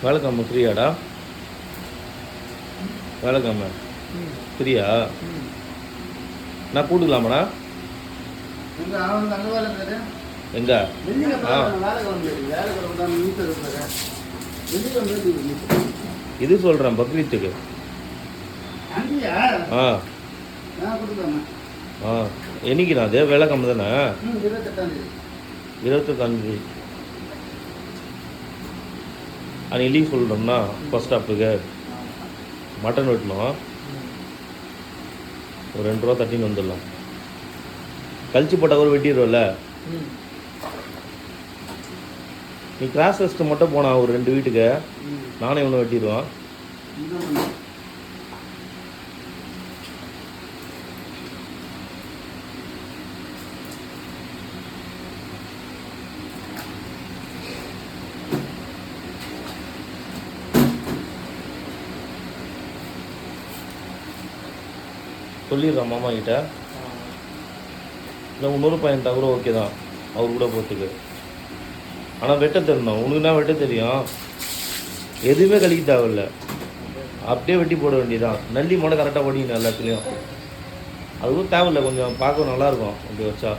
வேலைக்கிழமை ஃப்ரீயாடா? வேலைக்கிழமை ஃப்ரீயா? நான் கூட்டுக்கலாமாடா? எங்க? இது சொல்கிறேன் பக்ரீத்துக்கு. ஆ ஆ என்னைக்குண்ணா அது? வேலைக்கிழமை தானே? 28ஆம் அன்றைக்கி லீவ் சொல்கிறோம்னா ஃபஸ்ட் ஸ்டாப்புக்கு மட்டன் வெட்டணும். ஒரு 2 ரூபா தட்டின்னு வந்துடலாம். கழிச்சு போட்டால் கூட வெட்டிடுவோம்ல. நீ கிளாஸ் டெஸ்ட்டு மட்டும் போனா ஒரு 2 வீட்டுக்கு நானே இவனை வெட்டிடுவான். சொல்லிடுறான் மாமா கிட்ட. இல்லை இன்னொரு பையன்ட்டா கூட ஓகே தான், அவர் கூட போகிறதுக்கு. ஆனால் வெட்ட தெரியணும். உனக்குன்னா வெட்ட தெரியும், எதுவுமே கழிக்க தேவையில்ல, அப்படியே வெட்டி போட வேண்டியதான். நல்லி மட்டும் கரெக்டாக ஓடிக்கணும் எல்லாத்துலேயும். அதுவும் தேவையில்லை, கொஞ்சம் பார்க்க நல்லாயிருக்கும் அப்படி வச்சா.